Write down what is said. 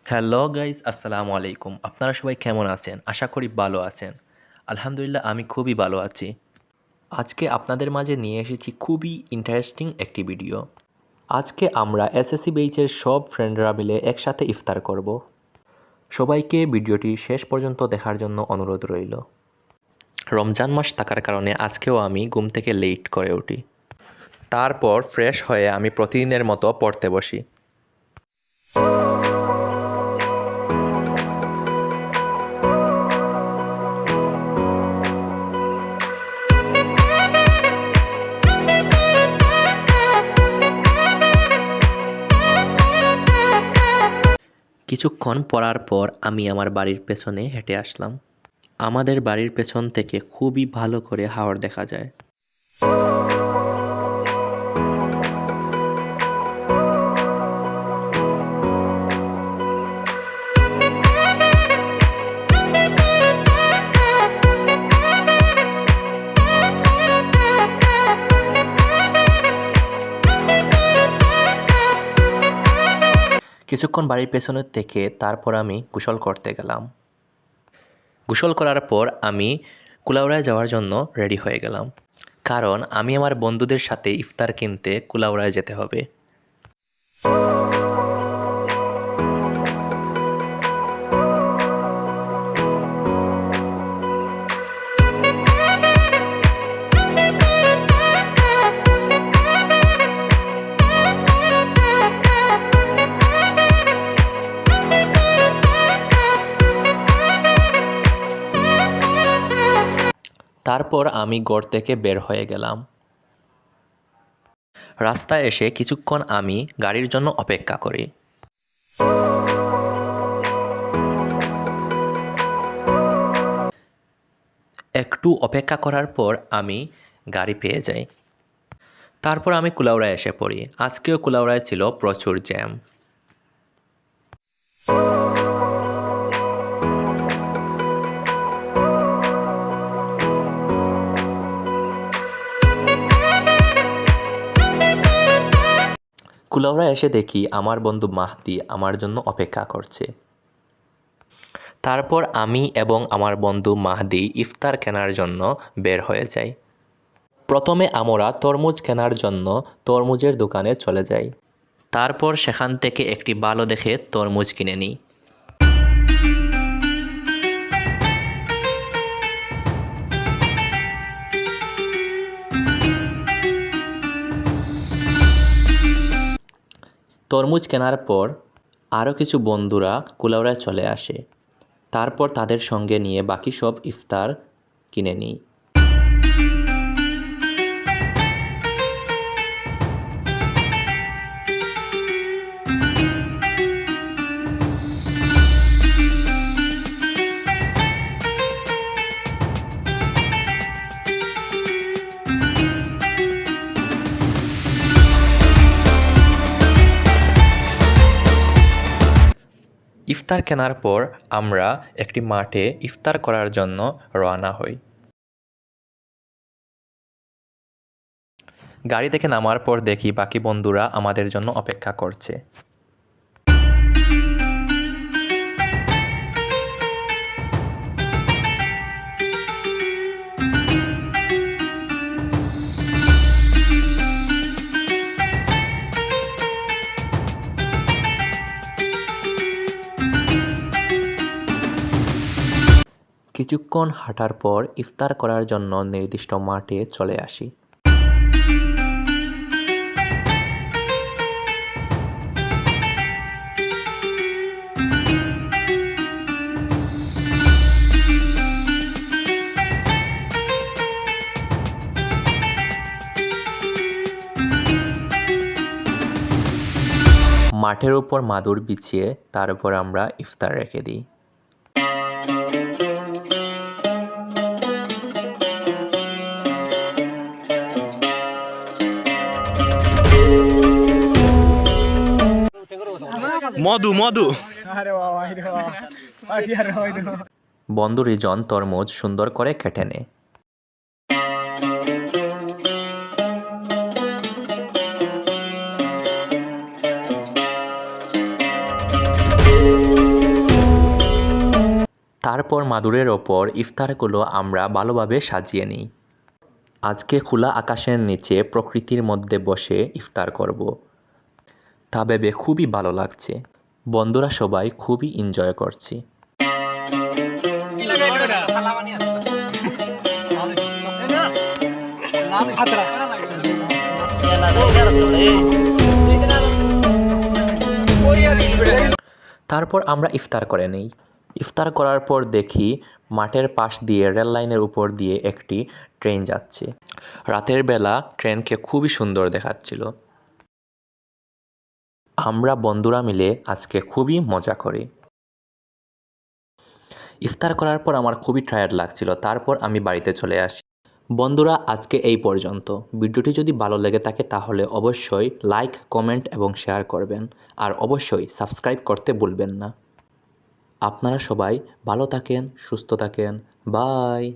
Hello guys, আসসালামু আলাইকুম। আপনারা সবাই কেমন আছেন? আশা করি ভালো আছেন। আলহামদুলিল্লাহ আমি খুবই ভালো আছি। আজকে আপনাদের মাঝে নিয়ে এসেছি খুবই ইন্টারেস্টিং একটি ভিডিও। আজকে আমরা এসএসসি ব্যাচের সব ফ্রেন্ডরা মিলে একসাথে ইফতার করব। সবাইকে ভিডিওটি শেষ পর্যন্ত দেখার জন্য অনুরোধ রইল। রমজান মাস থাকার কারণে আজকেও আমি ঘুম থেকে লেট করে উঠি। তারপর ফ্রেশ হয়ে আমি প্রতিদিনের মতো পড়তে বসি। কিছুক্ষণ পড়ার পর আমি আমার বাড়ির পেছনে হেঁটে আসলাম। আমাদের বাড়ির পেছন থেকে খুবই ভালো করে হাওর দেখা যায়। কিছুক্ষণ বাড়ির পেছনের থেকে তারপর আমি গোসল করতে গেলাম। গোসল করার পর আমি কুলাউড়ায় যাওয়ার জন্য রেডি হয়ে গেলাম, কারণ আমি আমার বন্ধুদের সাথে ইফতার কিনতে কুলাউড়ায় যেতে হবে। তারপর আমি ঘর থেকে বের হয়ে গেলাম। রাস্তায় এসে কিছুক্ষণ আমি গাড়ির জন্য অপেক্ষা করি। একটু অপেক্ষা করার পর আমি গাড়ি পেয়ে যাই। তারপর আমি কুলাউড়ায় এসে পড়ি। আজকেও কুলাউড়ায় ছিল প্রচুর জ্যাম। কুলাউড়ায় এসে দেখি আমার বন্ধু মাহদি আমার জন্য অপেক্ষা করছে। তারপর আমি এবং আমার বন্ধু মাহদি ইফতার কেনার জন্য বের হয়ে যাই। প্রথমে আমরা তরমুজ কেনার জন্য তরমুজের দোকানে চলে যাই। তারপর সেখান থেকে একটি ভালো দেখে তরমুজ কিনে নিই। তরমুজ কেনার পর আরও কিছু বন্ধুরা কুলাউড়ায় চলে আসে। তারপর তাদের সঙ্গে নিয়ে বাকি সব ইফতার কিনে নিই। ইফতার কেনার পর আমরা একটি মাঠে ইফতার করার জন্য রওনা হই। গাড়ি থেকে নামার পর দেখি বাকি বন্ধুরা আমাদের জন্য অপেক্ষা করছে। কিছুক্ষণ হাঁটার পর ইফতার করার জন্য নির্দিষ্ট মাঠে চলে আসি। মাঠের উপর মাদুর বিছিয়ে তার উপর আমরা ইফতার রেখে দিই। মধু মধু বন্ধু রিজন তরমুজ সুন্দর করে কেটে নেয়। তারপর মাদুরের ওপর ইফতারগুলো আমরা ভালোভাবে সাজিয়ে নিই। আজকে খোলা আকাশের নিচে প্রকৃতির মধ্যে বসে ইফতার করব। তা ভেবে খুবই ভালো লাগছে। বন্ধুরা সবাই খুবই এনজয় করছি। তারপর আমরা ইফতার করে নিই। ইফতার করার পর দেখি মাঠের পাশ দিয়ে রেল লাইনের উপর দিয়ে একটি ট্রেন যাচ্ছে। রাতের বেলা ট্রেনকে খুবই সুন্দর দেখাচ্ছিল। আমরা বন্ধুরা মিলে আজকে খুবই মজা করি। ইফতার করার পর আমার খুবই টায়ার্ড লাগছিল, তারপর আমি বাড়িতে চলে আসি। বন্ধুরা আজকে এই পর্যন্ত। ভিডিওটি যদি ভালো লেগে থাকে তাহলে অবশ্যই লাইক, কমেন্ট এবং শেয়ার করবেন। আর অবশ্যই সাবস্ক্রাইব করতে ভুলবেন না। আপনারা সবাই ভালো থাকেন, সুস্থ থাকেন। বাই।